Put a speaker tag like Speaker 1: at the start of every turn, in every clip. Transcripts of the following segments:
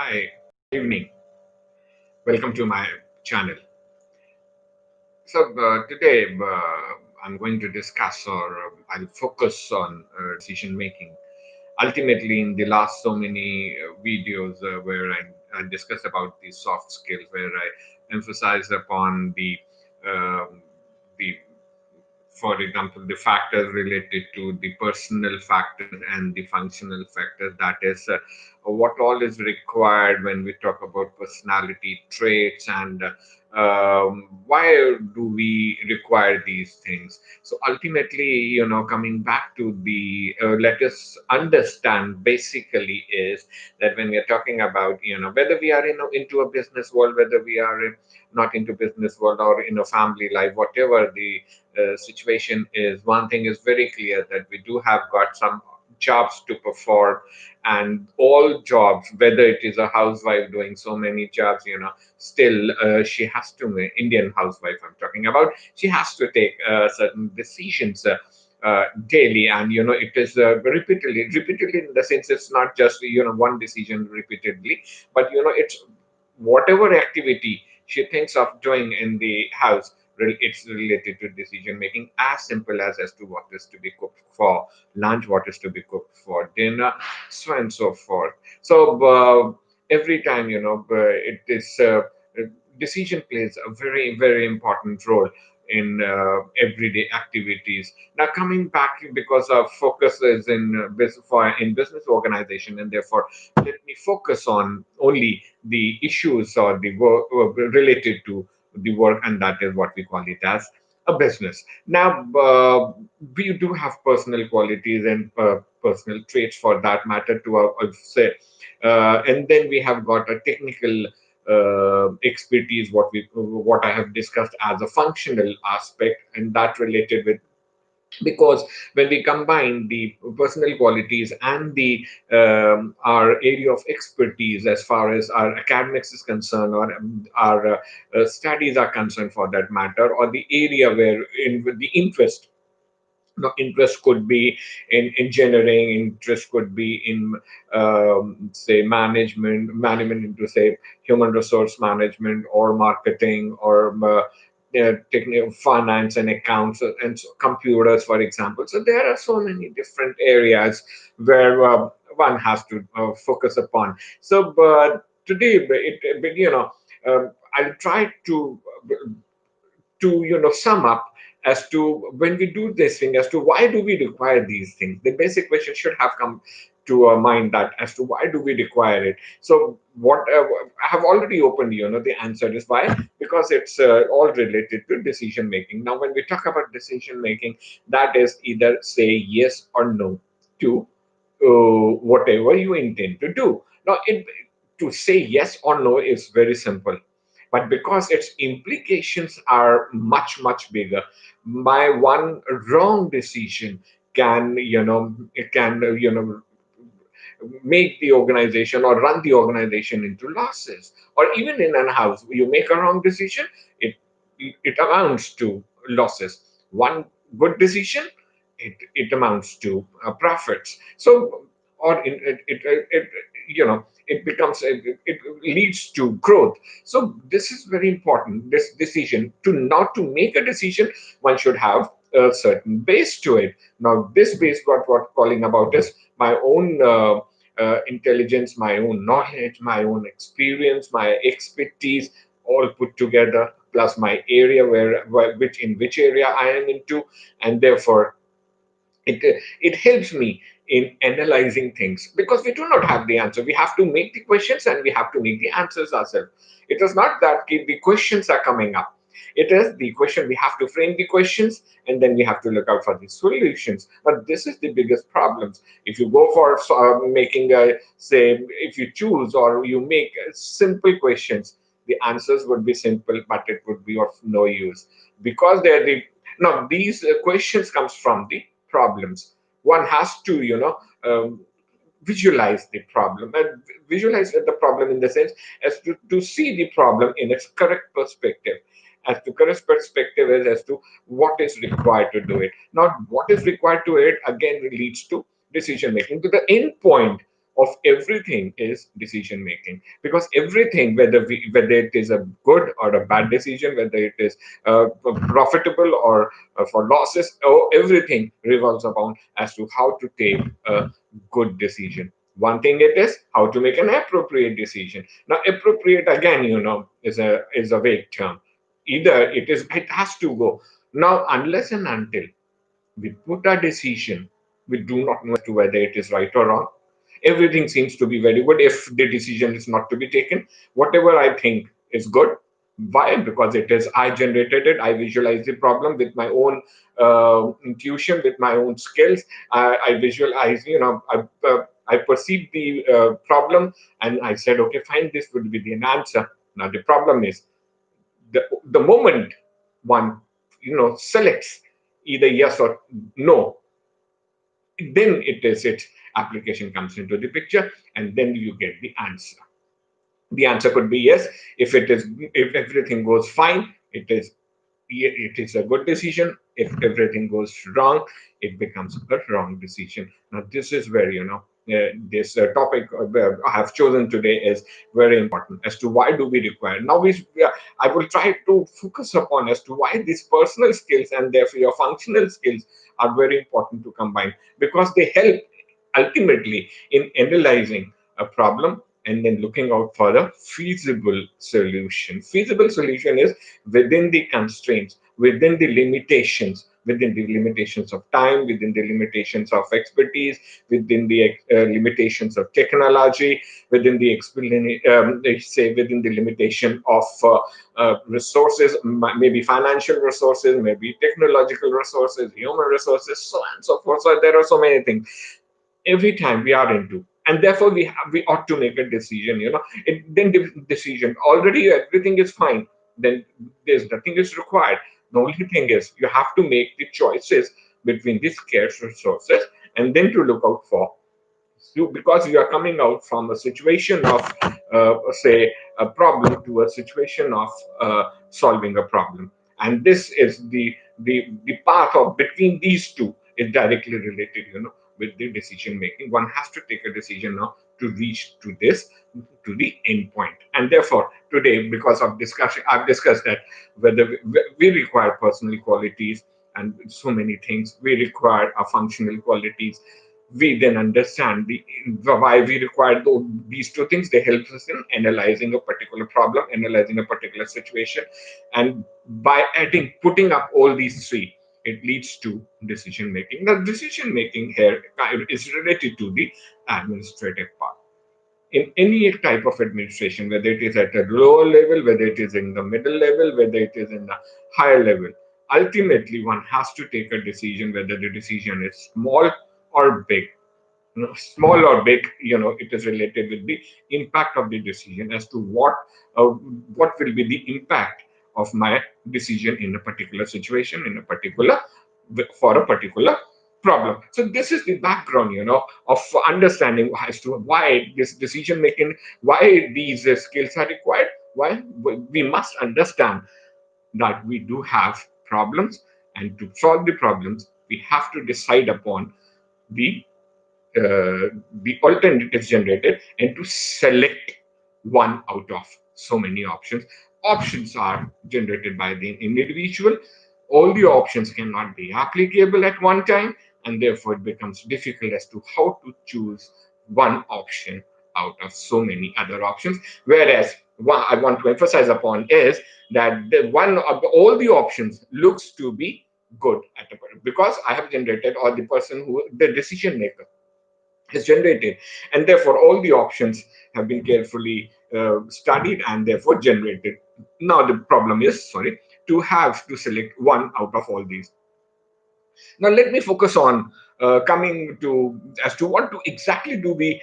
Speaker 1: Hi, evening. Welcome to my channel. Today I'm going to discuss or I'll focus on decision making. Ultimately, in the last so many videos where I discuss about the soft skills, where I emphasize upon the for example, the factors related to the personal factors and the functional factors. That is, what all is required when we talk about personality traits and why do we require these things. So ultimately, coming back to the let us understand basically is that when we are talking about, whether we are into a business world, whether we are not into business world or in a family life, whatever the situation is, one thing is very clear that we do have got some jobs to perform, and all jobs, whether it is a housewife doing so many jobs, still she has to make, Indian housewife I'm talking about, she has to take certain decisions daily, and it is repeatedly in the sense it's not just one decision repeatedly, but it's whatever activity she thinks of doing in the house, it's related to decision making, as simple as to what is to be cooked for lunch, what is to be cooked for dinner, so and so forth. Every time, it is decision plays a very important role in everyday activities. Now, coming back, because our focus is in business organization, and therefore let me focus on only the issues or the work related to the work, and that is what we call it as a business. Now, we do have personal qualities and personal traits for that matter to say, and then we have got a technical expertise, what I have discussed as a functional aspect, and that related with, because when we combine the personal qualities and the our area of expertise as far as our academics is concerned, or our studies are concerned for that matter, or the area where in with the interest, interest could be in engineering, interest could be in say management into say human resource management or marketing or technical finance and accounts and computers, for example. So there are so many different areas where one has to focus upon. So but today but, I'll try to sum up as to when we do this thing, as to why do we require these things. The basic question should have come to our mind, that as to why do we require it. So what I have already opened, the answer is why, because it's all related to decision making. Now when we talk about decision making, that is either say yes or no to whatever you intend to do. Now to say yes or no is very simple, but because its implications are much bigger, my one wrong decision can it can make the organization or run the organization into losses. Or even in a house, you make a wrong decision, it it amounts to losses. One good decision, it amounts to profits. So or it it becomes it leads to growth. So this is very important, this decision, to not to make a decision, one should have a certain base to it. Now this base, what calling about is my own intelligence, my own knowledge, my own experience, my expertise, all put together, plus my area which in which area I am into, and therefore it helps me in analyzing things, because we do not have the answer. We have to make the questions and we have to make the answers ourselves. It is not that the questions are coming up. It is the question, we have to frame the questions, and then we have to look out for the solutions. But this is the biggest problems. If you go for making a say, if you choose or you make simple questions, the answers would be simple, but it would be of no use, because they're the now these questions comes from the problems. One has to visualize the problem, and visualize the problem in the sense as to see the problem in its correct perspective. As to correct perspective is as to what is required to do it. Not what is required to it again leads to decision making, to the end point of everything is decision making, because everything, whether it is a good or a bad decision, whether it is profitable or for losses, or everything revolves upon as to how to take a good decision. One thing it is how to make an appropriate decision. Now appropriate, again, is a vague term. Either it has to go. Now unless and until we put a decision, we do not know as to whether it is right or wrong. Everything seems to be very good if the decision is not to be taken. Whatever I think is good. Why? Because it is I generated it. I visualize the problem with my own intuition, with my own skills. I visualize, I perceive the problem, and I said, okay, fine, this would be the answer. Now the problem is the moment one selects either yes or no, then its application comes into the picture, and then you get the answer. The answer could be yes. If everything goes fine, it is a good decision. If everything goes wrong, it becomes a wrong decision. Now this is where this topic I have chosen today is very important as to why do we require. Now I will try to focus upon as to why these personal skills and therefore your functional skills are very important to combine, because they help ultimately in analyzing a problem and then looking out for a feasible solution. Feasible solution is within the constraints, within the limitations of time, within the limitations of expertise, within the limitations of technology, within the say within the limitation of resources, maybe financial resources, maybe technological resources, human resources, so on and so forth. So there are so many things every time we are into, and therefore we ought to make a decision. Then the decision already everything is fine, then there's nothing is required. The only thing is you have to make the choices between these scarce resources, and then to look out for you, because you are coming out from a situation of say a problem to a situation of solving a problem, and this is the path of between these two is directly related, with the decision making. One has to take a decision now to reach to the end point. And therefore today, because of discussion, I've discussed that whether we require personal qualities and so many things, we require our functional qualities. We then understand why we require these two things. They help us in analyzing a particular problem, analyzing a particular situation, and by putting up all these three, it leads to decision making. The decision making here is related to the administrative part. In any type of administration, whether it is at a lower level, whether it is in the middle level, whether it is in the higher level, ultimately one has to take a decision whether the decision is small or big. Small or big, it is related with the impact of the decision as to what will be the impact of my decision in a particular situation, for a particular problem. So this is the background, of understanding as to why this decision making, why these skills are required. Why we must understand that we do have problems, and to solve the problems, we have to decide upon the the alternatives generated and to select one out of so many options. Options are generated by the individual. All the options cannot be applicable at one time, and therefore it becomes difficult as to how to choose one option out of so many other options. Whereas what I want to emphasize upon is that the one of all the options looks to be good at the because I have generated, or the person who the decision maker is generated, and therefore all the options have been carefully studied and therefore generated. Now the problem is, sorry, to have to select one out of all these. Now let me focus on coming to as to what to exactly do we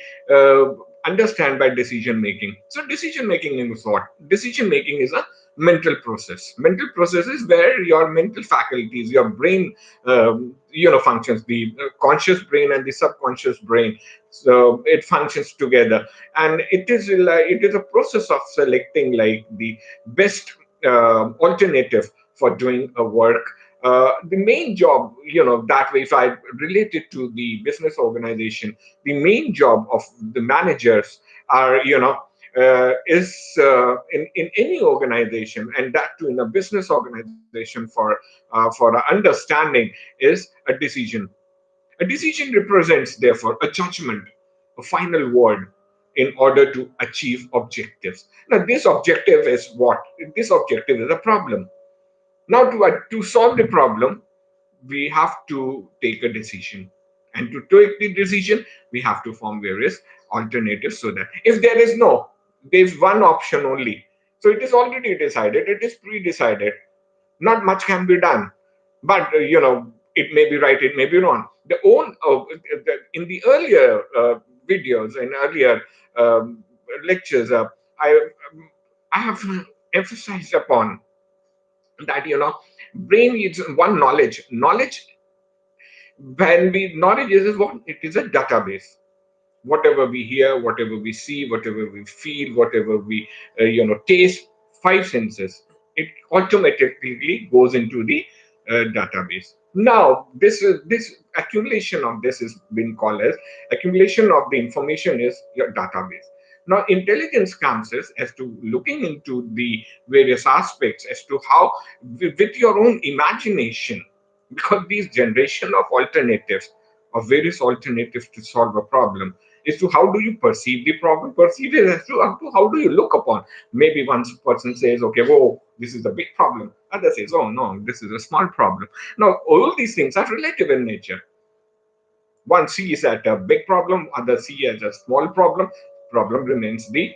Speaker 1: understand by decision making. So decision making is what? Decision making is a mental process. Mental process is where your mental faculties, your brain, functions. The conscious brain and the subconscious brain, so it functions together, and it is a process of selecting like the best alternative for doing a work, The main job, that way, if I relate it to the business organization, the main job of the managers are, is in any organization, and that too in a business organization, for a understanding, is a decision. A decision represents, therefore, a judgment, a final word in order to achieve objectives. Now, this objective is what? This objective is a problem. Now, to solve the problem, we have to take a decision. And to take the decision, we have to form various alternatives, so that if there's one option only. So it is already decided, it is pre decided, not much can be done. But it may be right, it may be wrong. In the earlier videos, in earlier um, lectures, i I have emphasized upon that brain is one. Knowledge, when we knowledge is what it is, a database. Whatever we hear, whatever we see, whatever we feel, whatever we taste, five senses, it automatically goes into the database. Now, this accumulation of this is being called as accumulation of the information is your database. Now, intelligence comes as to looking into the various aspects as to how, with your own imagination, because these generation of various alternatives to solve a problem, is to how do you perceive the problem. Perceive it as to how do you look upon. Maybe one person says, okay, whoa, this is a big problem. Other says, oh no, this is a small problem. Now, all these things are relative in nature. One sees at a big problem, other see as a small problem. Problem remains the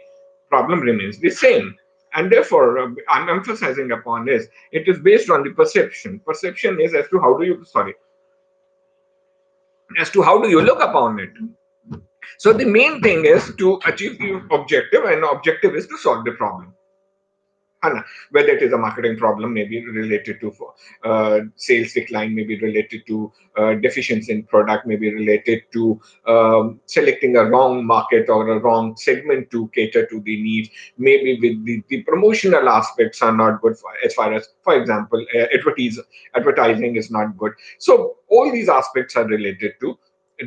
Speaker 1: problem remains the same. And therefore, I'm emphasizing upon is it is based on the perception. Perception is as to how do you look upon it. So the main thing is to achieve the objective, and the objective is to solve the problem. And whether it is a marketing problem, maybe related to sales decline, maybe related to deficiency in product, maybe related to selecting a wrong market or a wrong segment to cater to the needs. Maybe with the promotional aspects are not good, as far as, for example, advertising is not good. So all these aspects are related to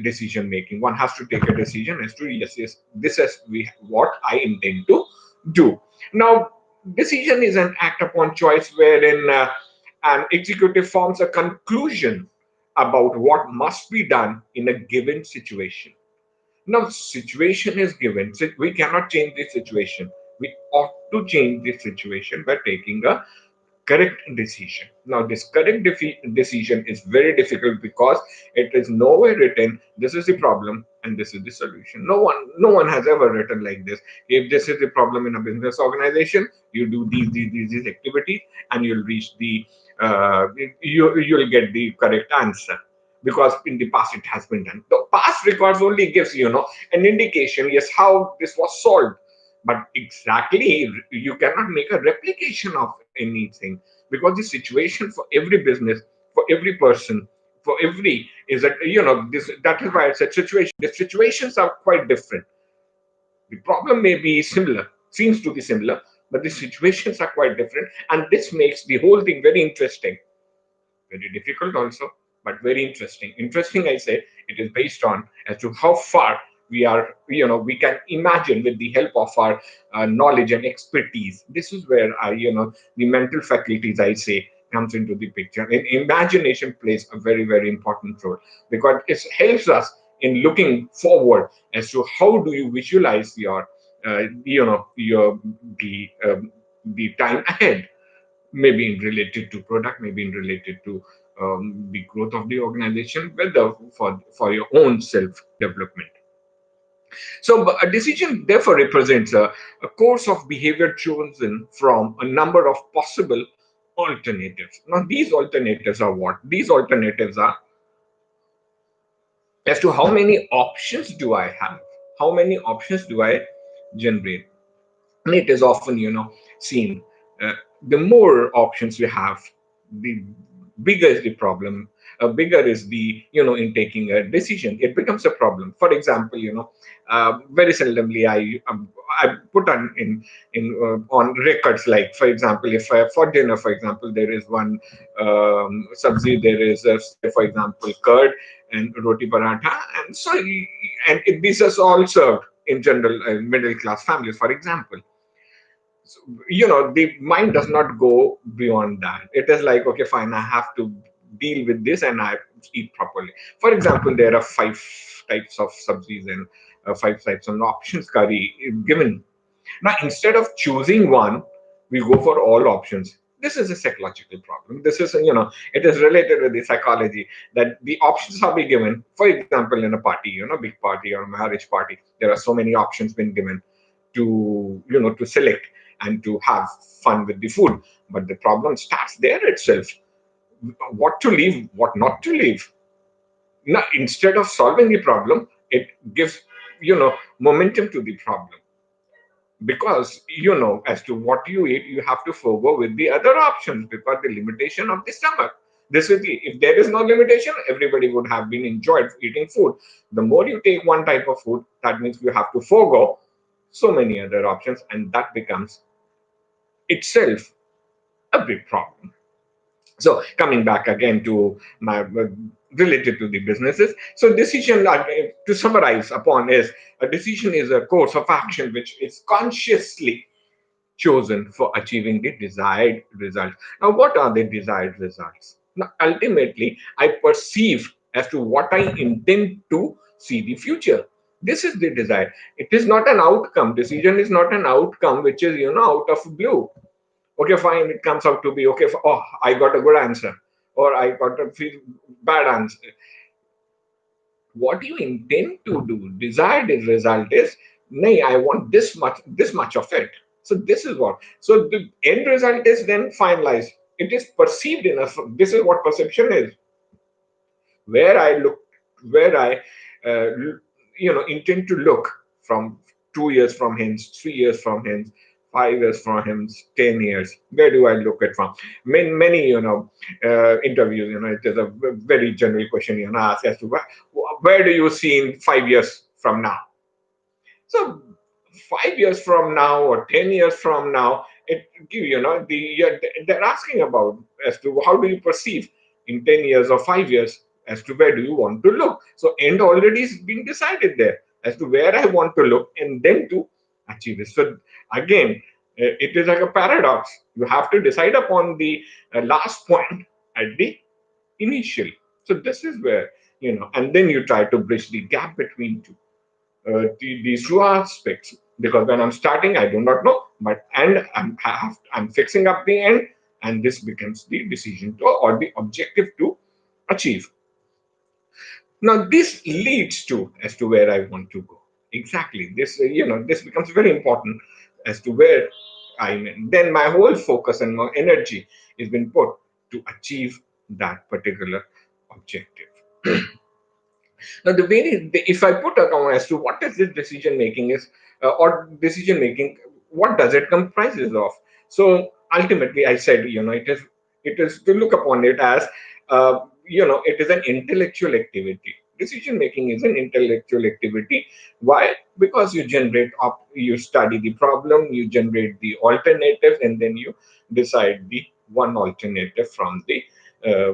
Speaker 1: decision making. One has to take a decision as to, yes, this is what I intend to do. Now, decision is an act upon choice wherein an executive forms a conclusion about what must be done in a given situation. Now, situation is given. So we cannot change the situation. We ought to change the situation by taking a correct decision. Now, this correct decision is very difficult because it is nowhere written, this is the problem and this is the solution. No one has ever written like this. If this is the problem in a business organization, you do these activities and you'll reach the you'll get the correct answer, because in the past it has been done. The past records only gives an indication, yes, how this was solved, but exactly you cannot make a replication of anything, because the situation for every business, for every person, for every is that this that is why it's a situation. The situations are quite different. The problem may be similar, seems to be similar, but the situations are quite different, and this makes the whole thing very interesting. Very difficult also, but very interesting. Interesting, I say. It is based on as to how far we are, we can imagine with the help of our knowledge and expertise. This is where the mental faculties, I say, comes into the picture. And imagination plays a very, very important role, because it helps us in looking forward as to how do you visualize your your the time ahead, maybe in related to product, maybe in related to the growth of the organization, whether for your own self development. So a decision therefore represents a course of behavior chosen from a number of possible alternatives. Now, these alternatives are what? These alternatives are as to how many options do I have, how many options do I generate. And it is often seen, uh, the more options you have, the bigger is the problem, bigger is the, in taking a decision, it becomes a problem. For example, very seldomly I put on records, like for example, if for dinner, for example, there is one sabzi, there is say for example curd and roti paratha, and so these are all served in general middle class families, for example. So, the mind does not go beyond that. It is like, okay, fine, I have to deal with this and I eat properly. For example, there are five types of subsidies and five types of options curry given. Now, instead of choosing one, we go for all options. This is a psychological problem. This is, it is related with the psychology, that the options are being given. For example, in a party, big party or marriage party, there are so many options being given to select and to have fun with the food. But the problem starts there itself. What to leave, what not to leave. Now, instead of solving the problem, it gives, momentum to the problem, because as to what you eat, you have to forego with the other options, because the limitation of the stomach. This is the, if there is no limitation, everybody would have been enjoyed eating food. The more you take one type of food, that means you have to forego so many other options, and that becomes itself a big problem. So coming back again to my related to the businesses, so decision, to summarize upon, is a decision is a course of action which is consciously chosen for achieving the desired result. Now, what are the desired results? Now, ultimately, I perceive as to what I intend to see the future. This is the desire. It is not an outcome. Decision is not an outcome which is, out of blue. Okay, fine, it comes out to be okay. Oh, I got a good answer, or I got a bad answer. What you intend to do, desired result is, nay, I want this much of it. So this is what. So the end result is then finalized. It is perceived in us. This is what perception is. Where I look, where I, intend to look from 2 years from hence, 3 years from hence, 5 years from hence, 10 years. Where do I look at from? Many interviews. It is a very general question asked as to where do you see in 5 years from now? So 5 years from now or 10 years from now, it they're asking about as to how do you perceive in 10 years or 5 years, as to where do you want to look. So end already is being decided there as to where I want to look and then to achieve it. So again, it is like a paradox. You have to decide upon the last point at the initial. So this is where, and then you try to bridge the gap between two these two aspects, because when I'm starting I do not know, but and I'm fixing up the end, and this becomes the decision to, or the objective to achieve. Now this leads to as to where I want to go. Exactly, this this becomes very important as to where I'm in. Then my whole focus and my energy is been put to achieve that particular objective. Now, if I put account as to what is this decision making is, or decision making, what does it comprises of? So ultimately, I said, it is to look upon it as, it is an intellectual activity. Decision making is an intellectual activity. Why? Because you you study the problem, you generate the alternatives, and then you decide the one alternative from the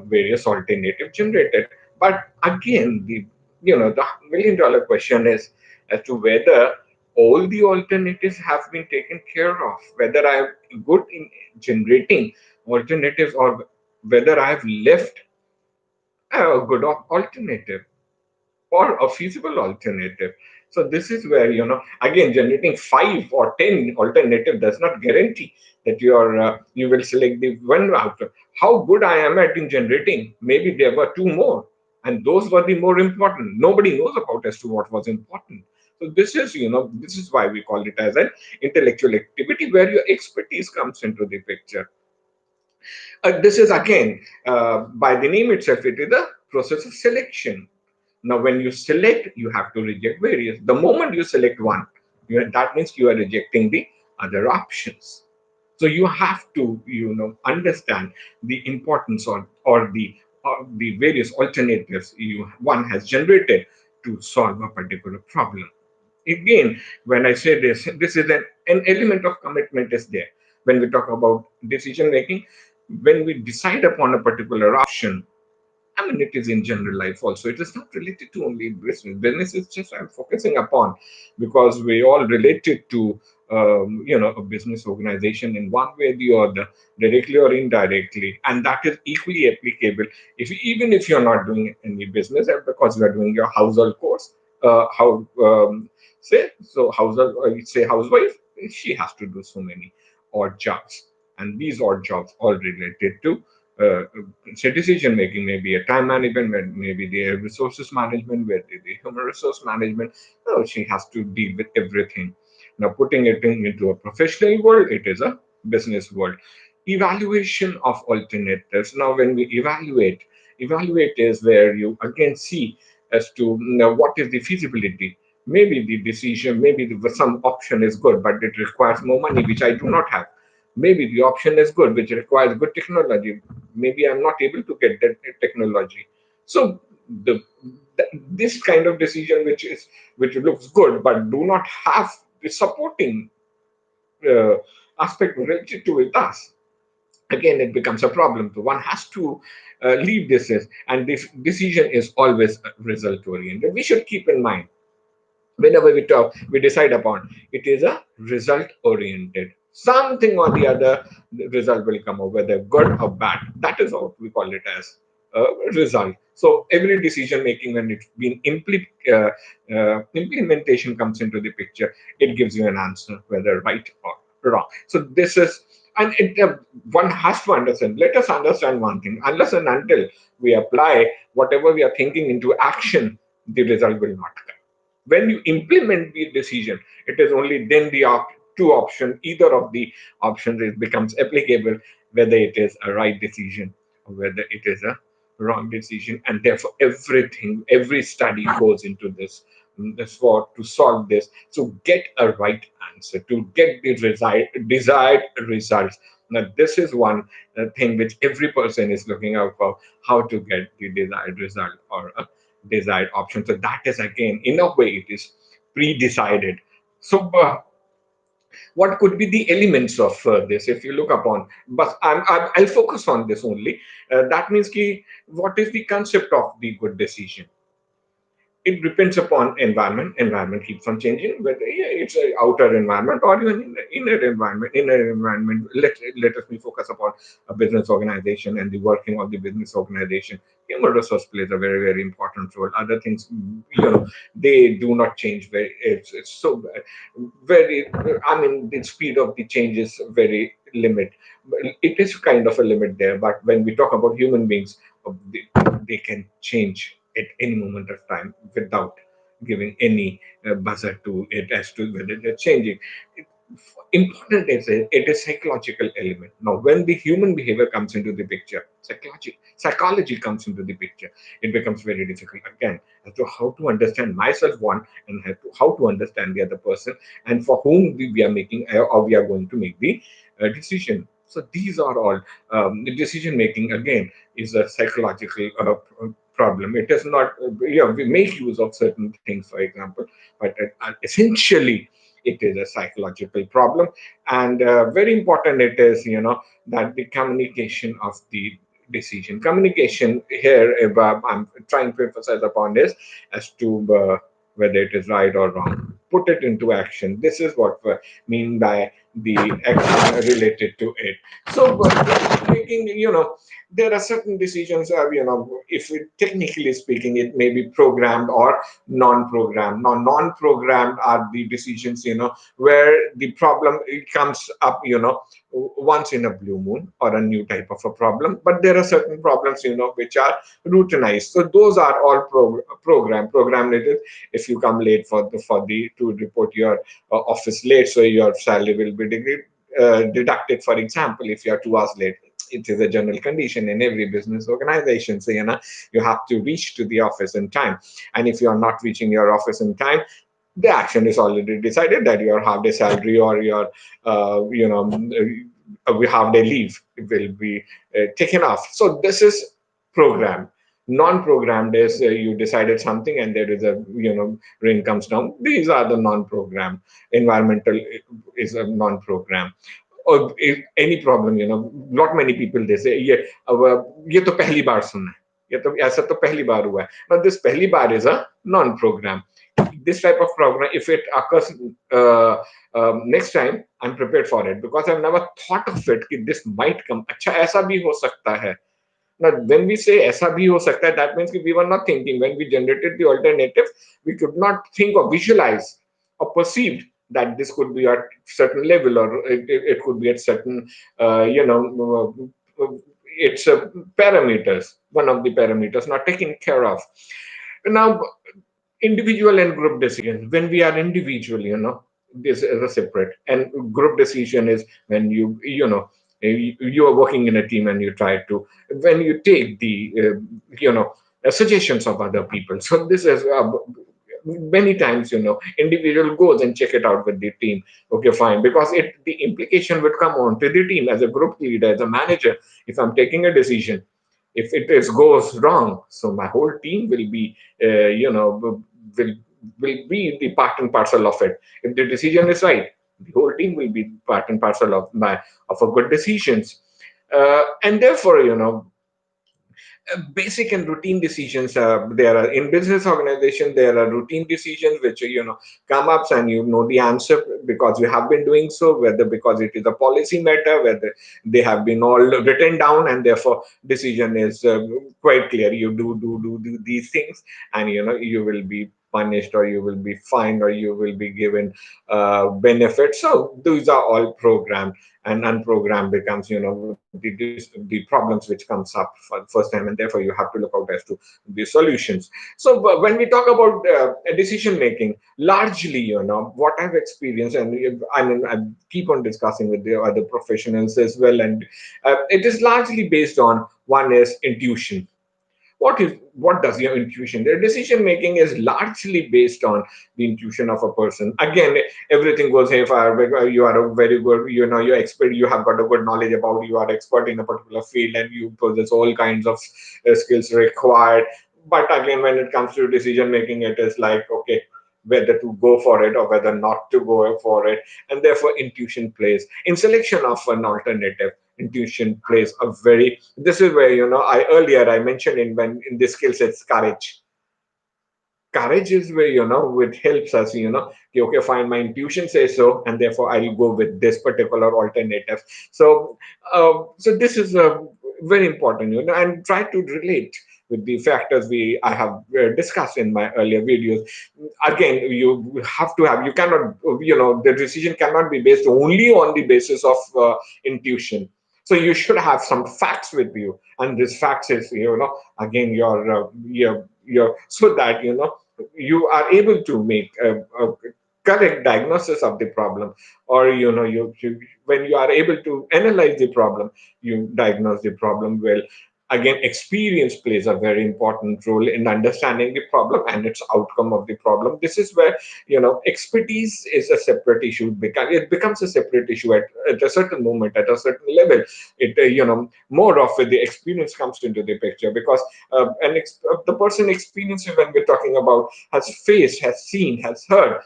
Speaker 1: various alternative generated. But again, the million-dollar question is as to whether all the alternatives have been taken care of, whether I am good in generating alternatives, or whether I have left a good alternative or a feasible alternative. So this is where, again, generating 5 or 10 alternative does not guarantee that you will select the one out. How good I am at in generating, maybe there were two more, and those were the more important. Nobody knows about as to what was important. So this is why we call it as an intellectual activity, where your expertise comes into the picture. This is again, by the name itself, it is a process of selection. Now, when you select, you have to reject various. The moment you select one, that means you are rejecting the other options. So you have to, understand the importance, or the various alternatives one has generated to solve a particular problem. Again, when I say this is an element of commitment is there. When we talk about decision making, when we decide upon a particular option, I mean, it is in general life also. It is not related to only business. Business is just I'm focusing upon, because we all related to, a business organization in one way or the other, directly or indirectly, and that is equally applicable. If even if you're not doing any business, because you are doing your household course, how say so household, say housewife, she has to do so many odd jobs, and these odd jobs all related to, uh, say decision making, maybe a time management, maybe the resources management, where the human resource management. So she has to deal with everything. Now, putting it into a professional world, it is a business world. Evaluation of alternatives. Now, when we evaluate is where you again see as to, what is the feasibility. Maybe the decision, maybe some option is good, but it requires more money, which I do not have. Maybe the option is good, which requires good technology. Maybe I'm not able to get that technology. So the this kind of decision, which looks good but do not have the supporting uh, aspect related to it, us, again it becomes a problem. So one has to leave this is, and this decision is always result oriented. We should keep in mind, whenever we decide upon, it is a result oriented. Something or the other, the result will come out, whether good or bad. That is what we call it as a result. So every decision making, when it's been implementation comes into the picture, it gives you an answer, whether right or wrong. So this is, and one has to understand. Let us understand one thing: unless and until we apply whatever we are thinking into action, the result will not come. When you implement the decision, it is only then the two option, either of the options, it becomes applicable, whether it is a right decision or whether it is a wrong decision. And therefore every study goes into this, this for to solve this. So get a right answer to get the desired results. Now this is one thing which every person is looking out for: how to get the desired result or a desired option. So that is again, in a way, it is pre-decided. So what could be the elements of this, if you look upon? But I'll focus on this only. That means ki, what is the concept of the good decision? It depends upon environment. Environment keeps on changing, whether it's an outer environment or even in the inner environment. Let us me focus upon a business organization and the working of the business organization. Human resource plays a very, very important role. Other things, they do not change very. It's so very, I mean, the speed of the change is very limit. It is kind of a limit there, but when we talk about human beings, they can change at any moment of time without giving any buzzer to it as to whether they're changing. It, important is it is psychological element. Now, when the human behavior comes into the picture, psychology comes into the picture, it becomes very difficult again as to how to understand myself one, and how to understand the other person, and for whom we are making, or we are going to make the decision. So these are all, the decision making again is a psychological problem. It is not, we make use of certain things, for example, but essentially it is a psychological problem. And very important it is, that the communication of the decision. Communication here, I'm trying to emphasize upon this as to whether it is right or wrong. Put it into action. This is what we mean by the action related to it. So, making, there are certain decisions, if it, technically speaking, it may be programmed or non-programmed. Now, non-programmed are the decisions, where the problem, it comes up, once in a blue moon, or a new type of a problem. But there are certain problems, which are routinized. So those are all programmed. It is, if you come late for the to report your office late, so your salary will be deducted. For example, if you are 2 hours late, it is a general condition in every business organization. So, you have to reach to the office in time. And if you are not reaching your office in time, the action is already decided that your half day salary or your, we half day leave will be taken off. So this is programmed. Non-programmed is you decided something and there is a, rain comes down. These are the non-programmed. Environmental is a non-programmed. Or if any problem, not many people they say ये तो पहली बार सुनना है, ये तो ऐसा तो पहली बार हुआ है. Now this पहली बार is a non-program. This type of program, if it occurs next time, I'm prepared for it because I've never thought of it कि this might come. अच्छा ऐसा भी हो सकता है. Now, when we say ऐसा भी हो सकता है, that means we were not thinking. When we generated the alternative, we could not think or visualize or perceive that this could be at certain level or it could be at certain, it's parameters, one of the parameters not taken care of. Now, individual and group decision. When we are individual, this is a separate, and group decision is when you are working in a team and you try to, when you take the suggestions of other people. So this is many times, individual goes and check it out with the team. Okay, fine, because the implication would come on to the team as a group leader, as a manager. If I'm taking a decision, if it is goes wrong, so my whole team will be will be the part and parcel of it. If the decision is right, the whole team will be part and parcel of a good decisions. And therefore, basic and routine decisions, there are in business organization, there are routine decisions which come up and the answer because you have been doing so, whether because it is a policy matter, whether they have been all written down, and therefore decision is quite clear. You do these things, and you will be punished or you will be fined or you will be given benefits. So these are all programmed, and unprogrammed becomes the problems which comes up for the first time, and therefore you have to look out as to the solutions. So when we talk about decision making, largely what I've experienced, and I mean I keep on discussing with the other professionals as well, and it is largely based on, one is intuition. What does your intuition, their decision making is largely based on the intuition of a person. Again, everything goes haywire because you are a very good, you're expert, you have got a good knowledge about, you are expert in a particular field and you possess all kinds of skills required. But again, when it comes to decision making, it is like, okay, whether to go for it or whether not to go for it. And therefore intuition plays in selection of an alternative. Intuition plays a very, this is where I earlier I mentioned in this skill sets, courage is where it helps us, okay, fine, my intuition says so, and therefore I'll go with this particular alternative. So so this is very important, and try to relate with the factors I have discussed in my earlier videos. Again, you have to have, you cannot, the decision cannot be based only on the basis of intuition. So you should have some facts with you, and this facts is, again, your so that you are able to make a correct diagnosis of the problem, or when you are able to analyze the problem, you diagnose the problem well. Again, experience plays a very important role in understanding the problem and its outcome of the problem. This is where expertise is a separate issue, because it becomes a separate issue at a certain moment, at a certain level. It more of the experience comes into the picture, because the person experiencing, when we're talking about, has faced, has seen, has heard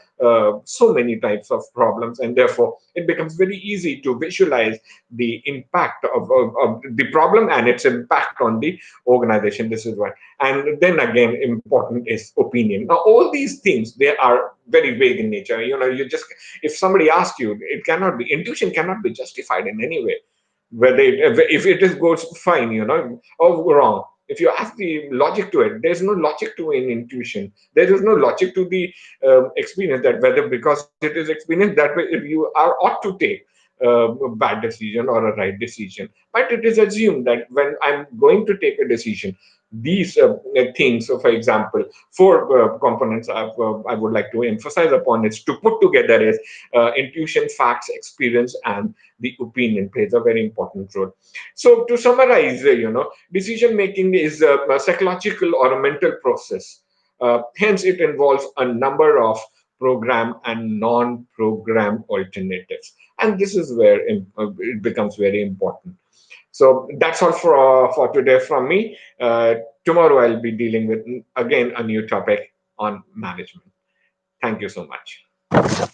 Speaker 1: so many types of problems, and therefore it becomes very easy to visualize the impact of the problem and its impact on the organization. This is what. And then again, important is opinion. Now all these things, they are very vague in nature. You just, if somebody asks you, it cannot be, intuition cannot be justified in any way, whether if it is goes fine, or wrong. If you ask the logic to it, there's no logic to an intuition. There is no logic to the experience, that whether because it is experience that way you are ought to take a bad decision or a right decision. But it is assumed that when I'm going to take a decision, these things, so for example, four components I would like to emphasize upon is to put together is intuition, facts, experience, and the opinion plays a very important role. So to summarize, decision making is a psychological or a mental process. Hence, it involves a number of program and non-program alternatives. And this is where it becomes very important. So that's all for today from me. Tomorrow I'll be dealing with again a new topic on management. Thank you so much.